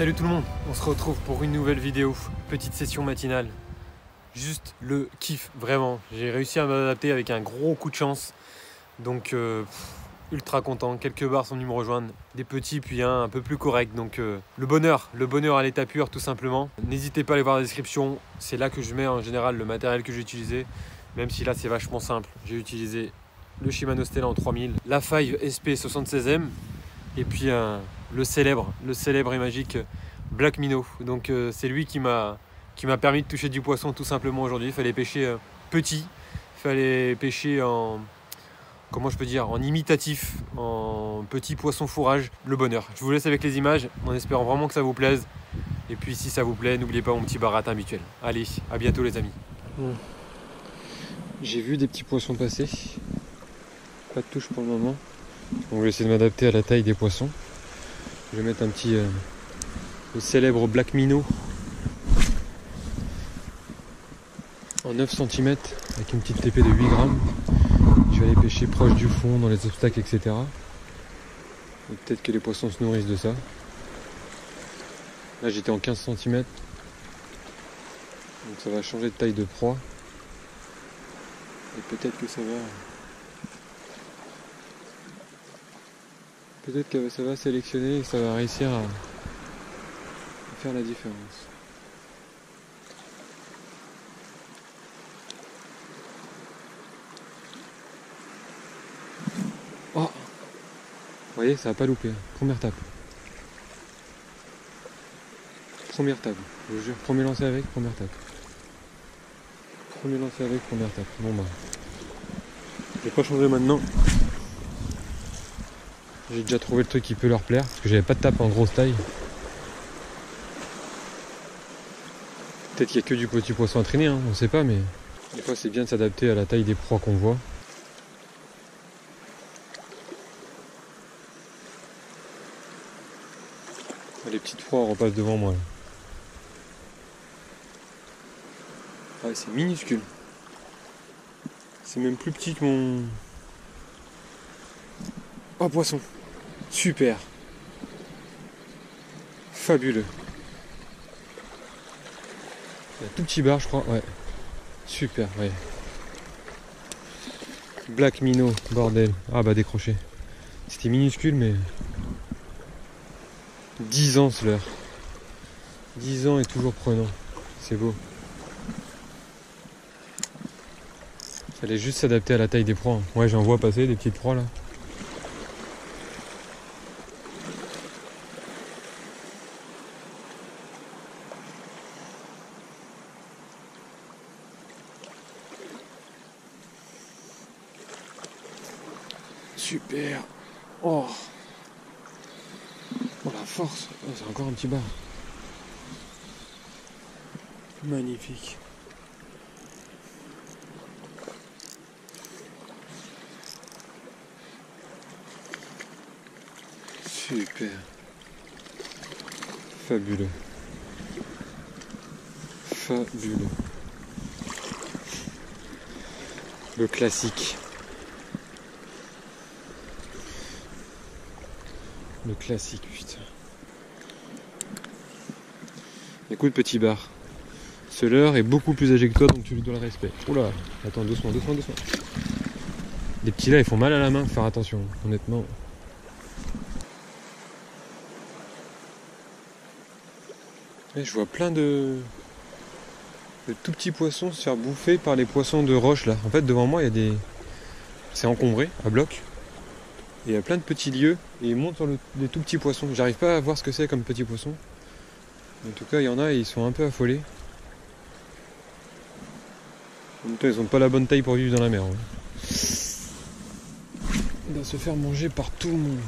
Salut tout le monde, on se retrouve pour une nouvelle vidéo, petite session matinale. Juste le kiff, vraiment. J'ai réussi à m'adapter avec un gros coup de chance. Donc ultra content, quelques bars sont venus me rejoindre, des petits puis un peu plus correct. Donc le bonheur à l'état pur tout simplement. N'hésitez pas à aller voir la description, c'est là que je mets en général le matériel que j'ai utilisé. Même si là c'est vachement simple, j'ai utilisé le Shimano Stella en 3000, la 5 SP 76M et puis le célèbre et magique Black Minnow. Donc c'est lui qui m'a permis de toucher du poisson tout simplement aujourd'hui. Il fallait pêcher petit, il fallait pêcher en, comment je peux dire, en imitatif, en petit poisson fourrage, le bonheur. Je vous laisse avec les images en espérant vraiment que ça vous plaise. Et puis si ça vous plaît, n'oubliez pas mon petit baratin habituel. Allez, à bientôt les amis. J'ai vu des petits poissons passer, pas de touche pour le moment. Donc je vais essayer de m'adapter à la taille des poissons. Je vais mettre un petit le célèbre Black Minnow en 9 cm avec une petite TP de 8 grammes. Je vais aller pêcher proche du fond, dans les obstacles, etc. Et peut-être que les poissons se nourrissent de ça. Là j'étais en 15 cm. Donc ça va changer de taille de proie. Et peut-être que ça va... Peut-être que ça va sélectionner et que ça va réussir à faire la différence. Oh! Vous voyez, ça n'a pas loupé. Première tape. Première tape. Je vous jure, premier lancé avec, première tape. Premier lancé avec, première tape. Bon bah. Je vais pas changer maintenant. J'ai déjà trouvé le truc qui peut leur plaire, parce que j'avais pas de tape en grosse taille. Peut-être qu'il n'y a que du petit poisson à traîner, hein, on sait pas, mais des fois c'est bien de s'adapter à la taille des proies qu'on voit. Les petites proies repassent devant moi. Ah, c'est minuscule. C'est même plus petit que mon... Oh, poisson. Super. Fabuleux. Un tout petit bar, je crois. Ouais. Super, ouais. Black Minnow, bordel. Ah bah décroché. C'était minuscule, mais... 10 ans ce leurre. 10 ans et toujours prenant. C'est beau. Fallait juste s'adapter à la taille des proies. Ouais, j'en vois passer des petites proies là. Super. Oh. Oh la force. Oh, c'est encore un petit bar. Magnifique. Super. Fabuleux. Fabuleux. Le classique. Le classique, putain. Écoute, petit bar. Ce leurre est beaucoup plus âgé que toi, donc tu lui dois le respect. Oula, attends, doucement, doucement, doucement. Les petits là, ils font mal à la main, faut faire attention, honnêtement. Et je vois plein de tout petits poissons se faire bouffer par les poissons de roche là. En fait, devant moi, il y a des... C'est encombré, à bloc. Et il y a plein de petits lieux, et ils montent sur des tout petits poissons. J'arrive pas à voir ce que c'est comme petits poissons. En tout cas, il y en a et ils sont un peu affolés. En même temps, ils ont pas la bonne taille pour vivre dans la mer. Hein. Il doit se faire manger par tout le monde.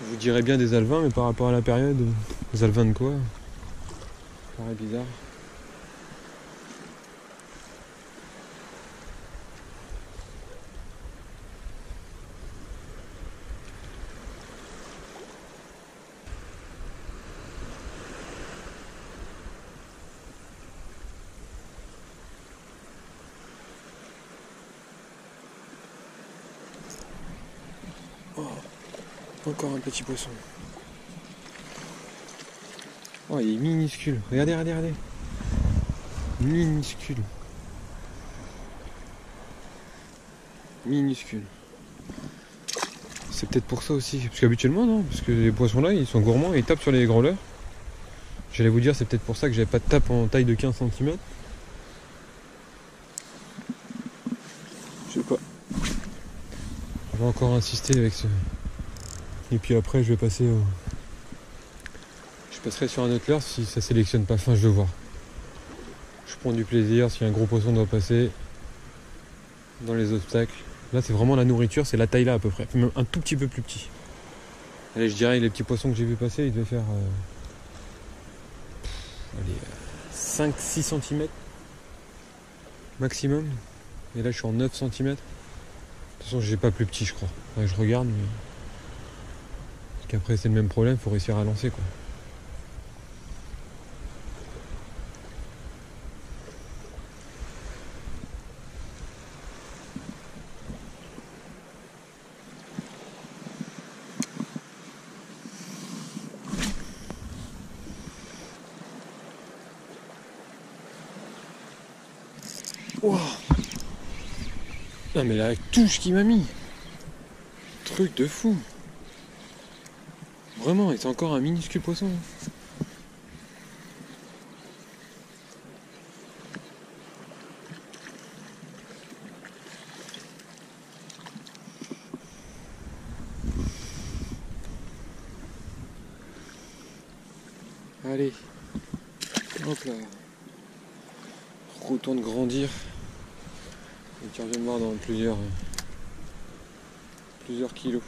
Je vous dirais bien des alevins, mais par rapport à la période, des alevins de quoi? Ça paraît bizarre. Oh, encore un petit poisson. Oh, il est minuscule. Regardez, regardez, regardez. Minuscule. Minuscule. C'est peut-être pour ça aussi. Parce qu'habituellement, non. Parce que les poissons là, ils sont gourmands et ils tapent sur les gros leurres. J'allais vous dire, c'est peut-être pour ça que j'avais pas de tape en taille de 15 cm. Je sais pas. Je vais encore insister avec ce. Et puis après, je vais passer au. Je passerai sur un autre leurre si ça sélectionne pas fin, je veux voir. Je prends du plaisir si un gros poisson doit passer dans les obstacles. Là, c'est vraiment la nourriture, c'est la taille là à peu près. Même un tout petit peu plus petit. Allez, je dirais les petits poissons que j'ai vu passer, ils devaient faire 5-6 cm maximum. Et là, je suis en 9 cm. De toute façon, j'ai pas plus petit, je crois. Ouais, je regarde, mais. Parce qu'après, c'est le même problème, faut réussir à lancer, quoi. Wow. Non mais la touche qu'il m'a mis. Truc de fou. Vraiment, et c'est encore un minuscule poisson. Allez. Hop là. Retourne grandir. Et tu reviens me voir dans plusieurs kilos.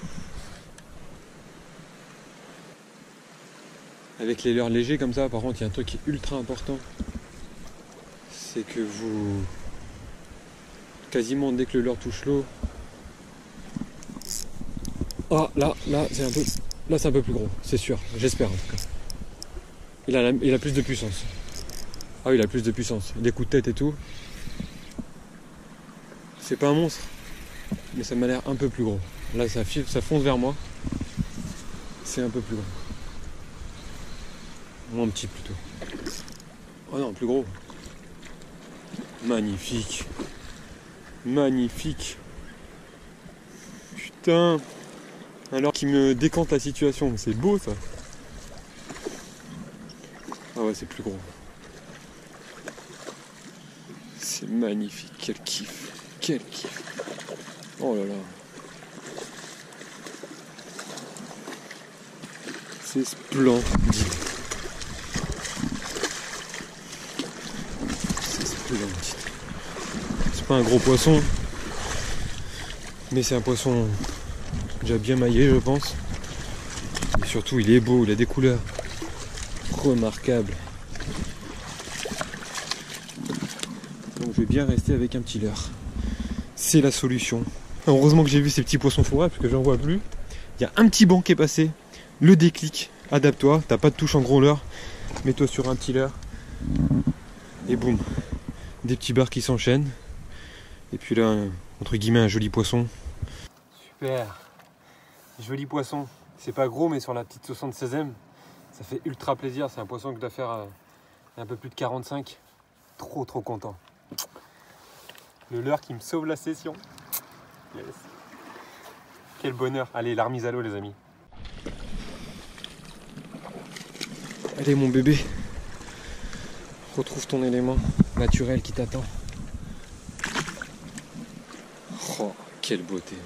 Avec les leurres légers comme ça, par contre, il y a un truc qui est ultra important. C'est que vous... Quasiment dès que le leurre touche l'eau... Ah, là, c'est un peu... Là, c'est un peu plus gros, c'est sûr. J'espère, en tout cas. Il a plus de puissance. Ah oui, il a plus de puissance. Des coups de tête et tout. C'est pas un monstre, mais ça m'a l'air un peu plus gros. Là, ça fonce vers moi. C'est un peu plus gros. Moins petit plutôt. Oh non, plus gros. Magnifique. Magnifique. Putain. Alors qu'il me décante la situation. C'est beau ça. Ah ouais, c'est plus gros. C'est magnifique. Quel kiff. Quel kiff. Oh là là. C'est splendide. C'est splendide. C'est pas un gros poisson. Mais c'est un poisson déjà bien maillé, je pense. Et surtout, il est beau, il a des couleurs remarquables. Donc je vais bien rester avec un petit leurre. C'est la solution. Heureusement que j'ai vu ces petits poissons fourrés, parce que j'en vois plus. Il y a un petit banc qui est passé. Le déclic. Adapte-toi. T'as pas de touche en gros leurre. Mets-toi sur un petit leurre. Et boum. Des petits barres qui s'enchaînent. Et puis là, entre guillemets, un joli poisson. Super. Joli poisson. C'est pas gros, mais sur la petite 76e, ça fait ultra plaisir. C'est un poisson que je dois faire un peu plus de 45. Trop content. Le leurre qui me sauve la session. Yes. Quel bonheur. Allez, la remise à l'eau, les amis. Allez, mon bébé. Retrouve ton élément naturel qui t'attend. Oh, quelle beauté.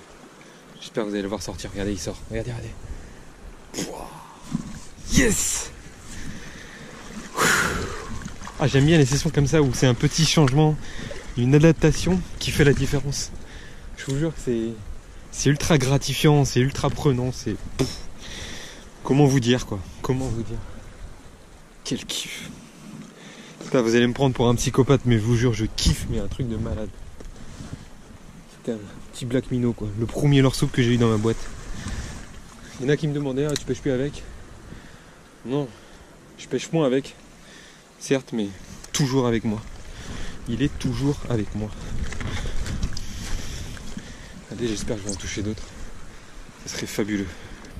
J'espère que vous allez le voir sortir. Regardez, il sort. Regardez, regardez. Wow. Yes. Ah, j'aime bien les sessions comme ça où c'est un petit changement, une adaptation qui fait la différence. Je vous jure que c'est ultra gratifiant, c'est ultra prenant, c'est... Comment vous dire, quoi? Comment vous dire? Quel kiff. Putain, vous allez me prendre pour un psychopathe, mais je vous jure, je kiffe, mais un truc de malade. C'était un petit black minnow, quoi. Le premier leurre soupe que j'ai eu dans ma boîte. Il y en a qui me demandaient, ah, tu pêches plus avec? Non, je pêche moins avec. Certes, mais toujours avec moi. Il est toujours avec moi. Allez, j'espère que je vais en toucher d'autres. Ce serait fabuleux.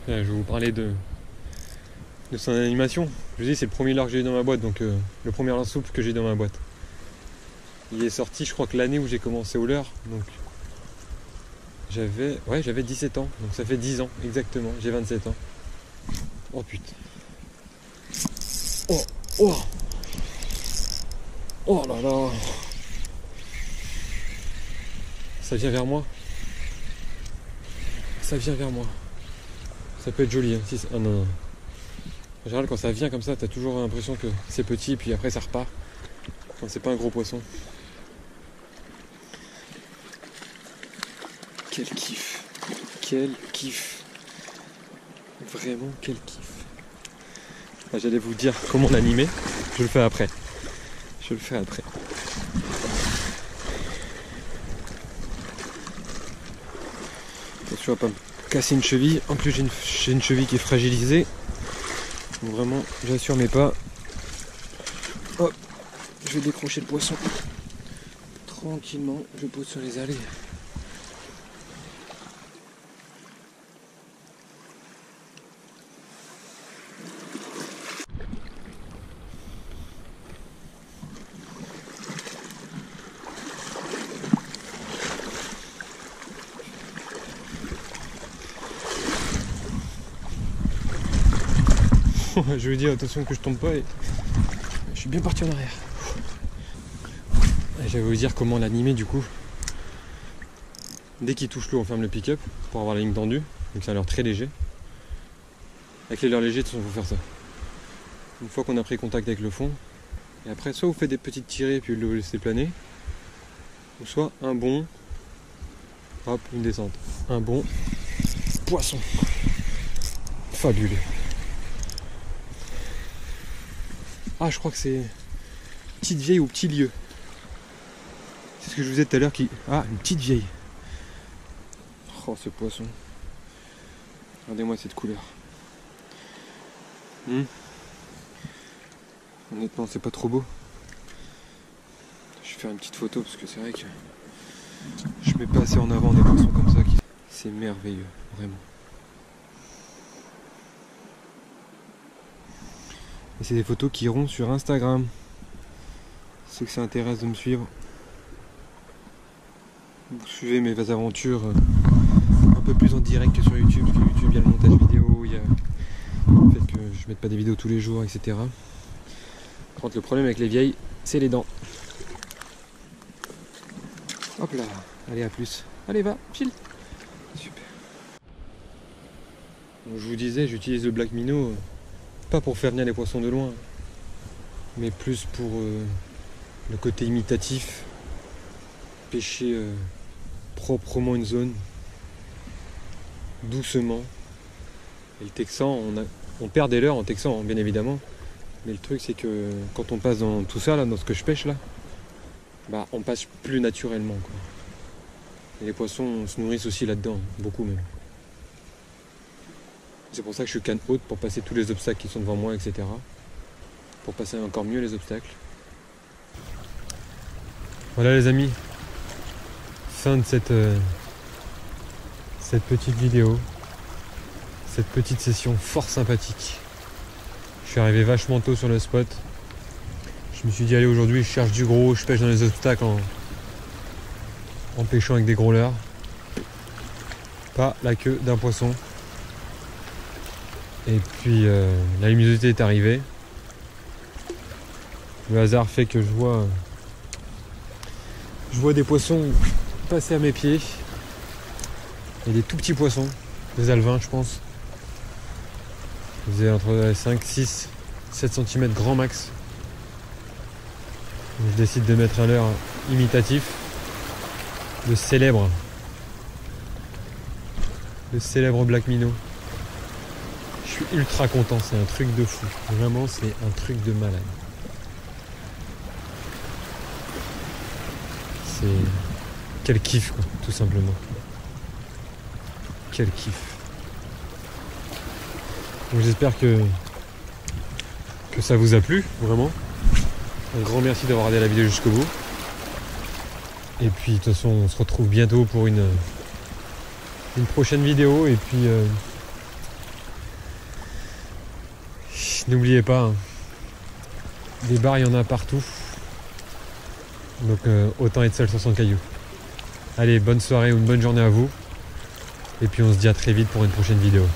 Là, je vais vous parler de son animation. Je vous dis, c'est le premier leurre que j'ai eu dans ma boîte, donc le premier leurre souple que j'ai eu dans ma boîte. Il est sorti, je crois que l'année où j'ai commencé au leurre, donc j'avais 17 ans, donc ça fait 10 ans exactement, j'ai 27 ans. Oh putain. Oh, oh, oh là là. Ça vient vers moi. Ça vient vers moi. Ça peut être joli, hein. Si, ah non, non. En général, quand ça vient comme ça, t'as toujours l'impression que c'est petit, et puis après ça repart. Quand c'est pas un gros poisson. Quel kiff. Quel kiff. Vraiment, quel kiff. Ah, j'allais vous dire comment l'animer. Je le fais après. Je le fais après. Attention à pas me casser une cheville. En plus, j'ai une cheville qui est fragilisée. Donc vraiment, j'assure mes pas. Hop, je vais décrocher le poisson. Tranquillement, je pose sur les allées. Je lui dis attention que je tombe pas et je suis bien parti en arrière. J'allais vous dire comment l'animer du coup. Dès qu'il touche l'eau, on ferme le pick-up pour avoir la ligne tendue. Donc c'est un leurre très léger. Avec les leurres légers, de toute façon, il faut faire ça. Une fois qu'on a pris contact avec le fond, et après soit vous faites des petites tirées puis vous le laissez planer, ou soit un bond, hop, une descente. Un bond, poisson. Fabuleux. Ah, je crois que c'est petite vieille ou petit lieu. C'est ce que je vous disais tout à l'heure qui... Ah, une petite vieille. Oh, ce poisson. Regardez-moi cette couleur. Honnêtement, c'est pas trop beau. Je vais faire une petite photo parce que c'est vrai que je mets pas assez en avant des poissons comme ça. C'est merveilleux, vraiment. Et c'est des photos qui iront sur Instagram. Ceux que ça intéresse de me suivre. Vous suivez mes aventures un peu plus en direct que sur YouTube. Parce que YouTube, il y a le montage vidéo, il y a le fait que je mette pas des vidéos tous les jours, etc. Par contre, le problème avec les vieilles, c'est les dents. Hop là, allez, à plus. Allez, va, file. Super. Donc, je vous disais, j'utilise le black minnow. Pas pour faire venir les poissons de loin, mais plus pour le côté imitatif, pêcher proprement une zone, doucement. Et le texan, on perd des leurres en texan, hein, bien évidemment, mais le truc c'est que quand on passe dans tout ça, là, dans ce que je pêche là, bah, on passe plus naturellement, quoi. Et les poissons se nourrissent aussi là-dedans, beaucoup même. C'est pour ça que je suis canne haute pour passer tous les obstacles qui sont devant moi, etc. Pour passer encore mieux les obstacles. Voilà les amis. Fin de cette petite vidéo. Cette petite session fort sympathique. Je suis arrivé vachement tôt sur le spot. Je me suis dit allez aujourd'hui je cherche du gros, je pêche dans les obstacles en pêchant avec des gros leurres. Pas la queue d'un poisson. Et puis la luminosité est arrivée. Le hasard fait que je vois des poissons passer à mes pieds. Et des tout petits poissons, des alevins je pense. Ils faisaient entre 5, 6, 7 cm grand max. Donc, je décide de mettre un leurre imitatif. Le célèbre black minnow. Je suis ultra content, c'est un truc de fou. Vraiment, c'est un truc de malade. C'est... Quel kiff, quoi, tout simplement. Quel kiff. Donc j'espère que ça vous a plu, vraiment. Un grand merci d'avoir regardé la vidéo jusqu'au bout. Et puis, de toute façon, on se retrouve bientôt pour une prochaine vidéo. Et puis... N'oubliez pas, hein, des bars, il y en a partout. Donc autant être seul sur son caillou. Allez, bonne soirée ou une bonne journée à vous. Et puis on se dit à très vite pour une prochaine vidéo.